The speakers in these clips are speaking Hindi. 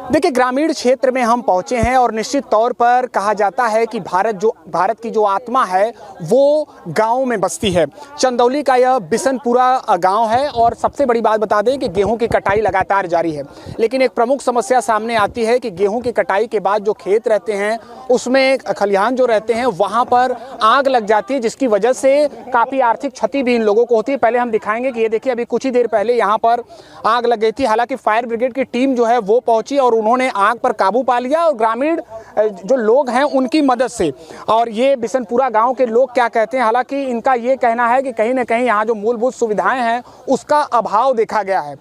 देखिए, ग्रामीण क्षेत्र में हम पहुंचे हैं और निश्चित तौर पर कहा जाता है कि भारत की जो आत्मा है वो गांव में बसती है। चंदौली का यह बिशनपुरा गांव है और सबसे बड़ी बात बता दें कि गेहूं की कटाई लगातार जारी है, लेकिन एक प्रमुख समस्या सामने आती है कि गेहूं की कटाई के बाद जो खेत रहते हैं उसमें खलिहान जो रहते हैं वहां पर आग लग जाती है, जिसकी वजह से काफ़ी आर्थिक क्षति भी इन लोगों को होती है। पहले हम दिखाएंगे कि ये देखिए, अभी कुछ ही देर पहले यहाँ पर आग लग गई थी। हालांकि फायर ब्रिगेड की टीम जो है वो पहुंची और उन्होंने आग पर काबू पा लिया और ग्रामीण जो लोग हैं उनकी मदद से। और ये बिशनपुरा गांव के लोग क्या कहते हैं, हालांकि इनका ये कहना है कि कहीं ना कहीं यहाँ जो मूलभूत सुविधाएं हैं उसका अभाव देखा गया है।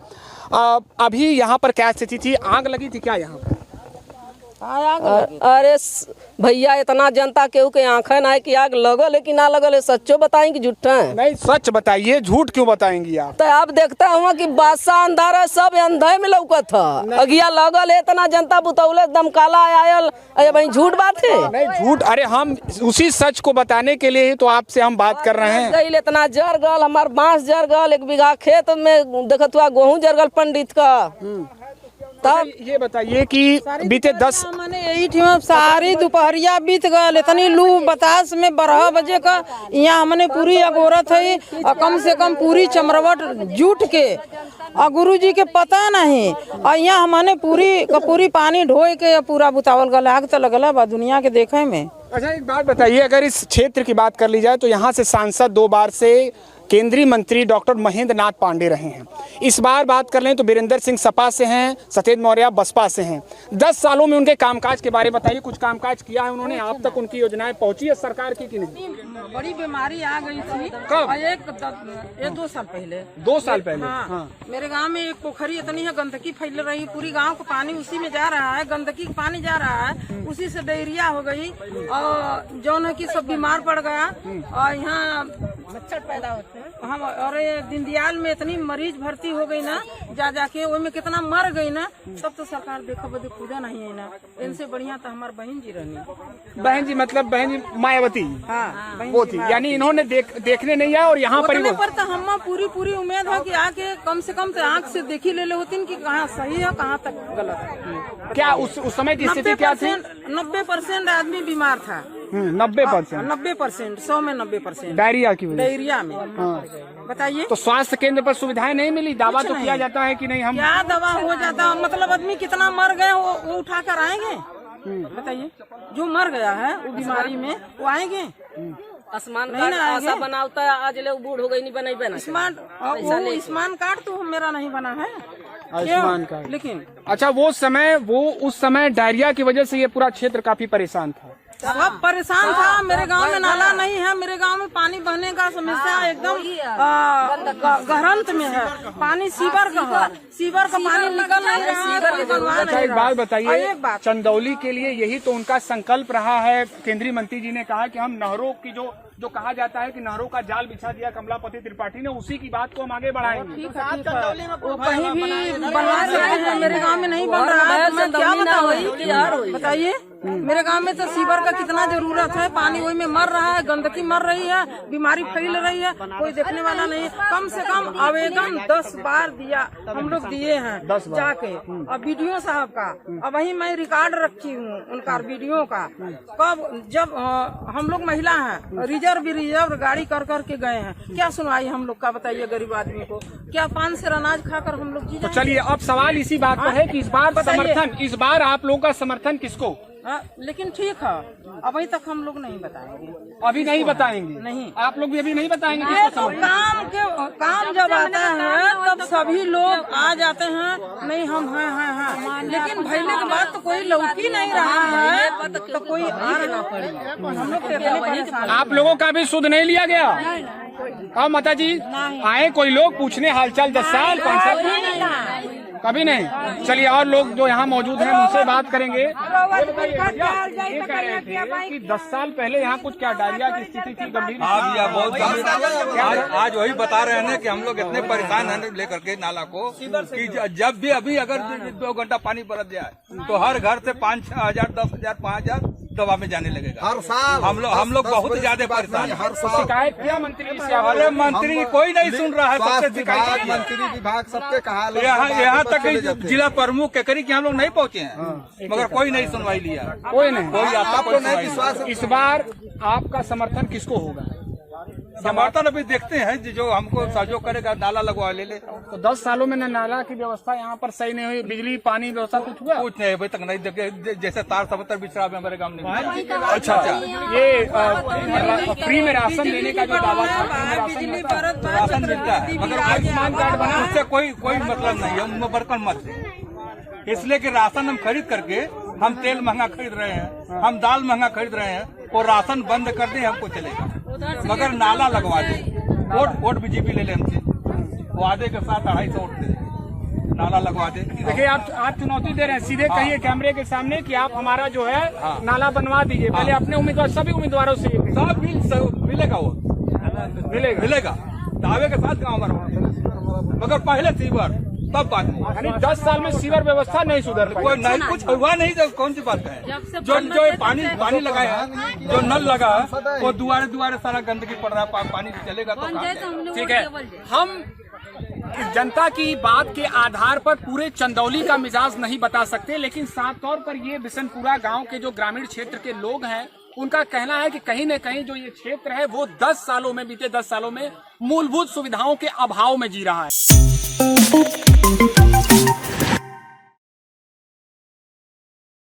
अभी यहाँ पर क्या स्थिति थी? आग लगी थी क्या यहाँ पर? अरे भैया, इतना जनता केहू के आंखें ना है कि आग लगल है कि ना लगल है। सच्चो बताएंगे झूठा है? नहीं, सच बताइए, झूठ क्यों बताएंगी आप? तो आप देखता हुआ कि बादशाह अंधारा सब अंधे में लौकत था। अगिया लगल है, इतना जनता बुतौले दम काला आयल। अरे भाई, झूठ बात है? नहीं झूठ, अरे हम उसी सच को बताने के लिए ही तो आपसे हम बात कर रहे हैं। इतना जर गल, हमार बांस जर गल, 1 बीघा खेत में देखत हुआ गेहूँ जर गल पंडित का। तब ये बताइए कि बीते 10 मैंने यही ठिमा सारी दोपहरिया बीत गल, इतनी लू बतास में 12 बजे का यहाँ हमने पूरी अगोरत है और कम से कम पूरी चमरवट जूट के और गुरु जी के पता नहीं। और यहाँ हमने पूरी पानी ढोए के पूरा बुतावल गल। आग तो लगल बा दुनिया के देखे में। अच्छा, एक बात बताइए, अगर इस क्षेत्र की बात कर ली जाए तो यहाँ से सांसद 2 बार से केंद्रीय मंत्री डॉक्टर महेंद्र नाथ पांडे रहे हैं। इस बार बात कर लें तो बीरेंद्र सिंह सपा से हैं, सतेज मौर्य बसपा से हैं। 10 सालों में उनके कामकाज के बारे में बताइए, कुछ कामकाज किया है उन्होंने? आप तक उनकी योजनाएं पहुंची है सरकार की कि नहीं? बड़ी बीमारी आ गई थी। कब? एक 2 साल पहले। 2 साल पहले? हाँ। मेरे गांव में एक पोखरी इतनी है, गंदगी फैल रही, पूरी गांव का पानी उसी में जा रहा है, गंदगी का पानी जा रहा है, उसी से डायरिया हो गई और जौन है कि सब बीमार पड़ गया। और यहाँ मच्छर पैदा होते हैं। हम और दीनदयाल में इतनी मरीज भर्ती हो गई ना, जाके वो में कितना मर गई ना। तब तो सरकार देखो बदे पूजा नहीं है ना। इनसे बढ़िया तो हमारे बहन जी रहनी। बहन जी मतलब बहन जी मायावती? हाँ, वो थी। यानी इन्होंने देखने नहीं आया और यहाँ पर तो हम पूरी उम्मीद है कि आके कम से कम तो आँख से देखी ले होती कि कहाँ सही है कहाँ तक गलत है। क्या उस समय की स्थिति क्या थी? 90% आदमी बीमार था। 90%? 90%, 100 में 90% डायरिया की वजह? डायरिया में। हाँ। बताइए, तो स्वास्थ्य केंद्र पर सुविधाएं नहीं मिली? दावा तो किया जाता है कि नहीं हम क्या दवा हो जाता, मतलब आदमी कितना मर गए वो उठा कर आएंगे? बताइए, जो मर गया है वो बीमारी में वो आएंगे? आसमान कार्ड ऐसा बनाता है, आज ले बूढ़ हो गई, नहीं बनाई बना। आयुष्मान कार्ड तो मेरा नहीं बना है, आयुष्मान कार्ड। लेकिन अच्छा, उस समय डायरिया की वजह से ये पूरा क्षेत्र काफी परेशान था। सब परेशान था। मेरे गांव में नाला नहीं है, मेरे गांव में पानी बहने का समस्या एकदम गहरंत में है। पानी सीवर का पानी निकल नहीं रहा है। अच्छा, एक बात बताइए, चंदौली के लिए यही तो उनका संकल्प रहा है। केंद्रीय मंत्री जी ने कहा कि हम नहरों की जो कहा जाता है कि नहरों का जाल बिछा दिया कमलापति त्रिपाठी ने, उसी की बात को हम आगे बढ़ाएंगे। वो कहीं भी बनवा सकते हैं, मेरे गांव में नहीं बन रहा है। मैं क्या बताऊँ, बताइए? मेरे गांव में तो सीवर का कितना जरूरत है। पानी वही में मर रहा है, गंदगी मर रही है, बीमारी फैल रही है, कोई देखने वाला नहीं। कम से कम आवेदन 10 बार दिया, हम लोग दिए हैं जाके। और वीडियो साहब का अब वही मैं रिकॉर्ड रखी हूँ उनका वीडियो का। कब जब हम लोग महिला हैं, रिजर्व गाड़ी कर के गए हैं, क्या सुनवाई हम लोग का? बताइए, गरीब आदमी को क्या 5 सेर अनाज खाकर हम लोग जी? तो चलिए, अब सवाल इसी बात पर है कि इस बार आप लोगों का समर्थन किसको? लेकिन ठीक है, अभी तक हम लोग नहीं बताएंगे। अभी नहीं बताएंगे? नहीं, आप लोग भी अभी नहीं बताएंगे? तो काम जब आता है तब सभी लोग आ जाते हैं, नहीं हम हैं। लेकिन भैले के बाद तो कोई लौकी नहीं रहा है, तो कोई आ रहा पड़ेगा। हम लोग आप लोगों का भी सुध नहीं लिया गया? अब माता जी आए कोई लोग पूछने हालचाल 10 साल 5 साल कभी नहीं? चलिए, और लोग जो यहाँ मौजूद हैं उनसे बात करेंगे। ये कह रहे थे कि 10 साल पहले यहाँ कुछ क्या डायरिया की स्थिति थी, गंभीर? बहुत गंभीर। आज वही बता रहे हैं कि हम लोग इतने परेशान हैं लेकर के नाला को कि जब भी अभी अगर 2 घंटा पानी बरस जाए तो हर घर से 5-6 हजार, 10 हजार, 5 हजार दवा में जाने लगेगा। हर साल हम लोग बहुत ज्यादा परेशान हैं। हर साल शिकायत किया मंत्री से? अरे मंत्री कोई नहीं सुन रहा है, सबसे स्वास्थ्य शिकायत विभाग, की है। मंत्री विभाग सबके कहा यहाँ तक कि जिला प्रमुख केकरी के हम लोग नहीं पहुँचे हैं, मगर कोई नहीं सुनवाई लिया। कोई नहीं, कोई आता आपको नहीं विश्वास? इस बार आपका समर्थन किसको होगा? समर्थन अभी देखते हैं, जो हमको सहयोग करेगा नाला लगवा ले। तो 10 सालों में न नाला की व्यवस्था यहाँ पर सही नहीं हुई, बिजली पानी व्यवस्था कुछ हुआ? कुछ नहीं अभी तक नहीं देखे, जैसे तार सबतर बिछड़ा में हमारे गाँव में। अच्छा, ये फ्री में राशन देने का जो दावा था, बिजली बरत बा, राशन मिलता है, मगर आयुष्मान कार्ड बना, उससे कोई मतलब नहीं है, उनमें बरकन मत है। इसलिए कि राशन हम खरीद करके, हम तेल महंगा खरीद रहे हैं, हम दाल महंगा खरीद रहे हैं, और राशन बंद कर दे हमको चलेगा, मगर नाला लगवा दे। वोट बीजेपी ले ले हमसे, वादे के साथ 250 वोट दे, नाला लगवा दे। देखिए आप चुनौती दे रहे हैं, सीधे कहिए कैमरे के सामने कि आप हमारा जो है नाला बनवा दीजिए। पहले अपने उम्मीदवार, सभी उम्मीदवारों से सब मिलेगा, वो मिलेगा दावे के साथ गाँव में, मगर पहले सीवर तब बात नहीं। यानी 10 साल में सीवर व्यवस्था नहीं सुधर पाई। कोई नहीं, कुछ हुआ नहीं, तो कौन सी बात है? जो पानी लगाया है, जो नल लगा है, वो दुआरे सारा गंदगी पड़ रहा है, पानी चलेगा तो कहाँ? ठीक है, हम जनता की बात के आधार पर पूरे चंदौली का मिजाज नहीं बता सकते, लेकिन साफ तौर पर ये बिशनपुरा गांव के जो ग्रामीण क्षेत्र के लोग हैं, उनका कहना है कि कहीं न कहीं जो ये क्षेत्र है वो बीते 10 सालों में मूलभूत सुविधाओं के अभाव में जी रहा है।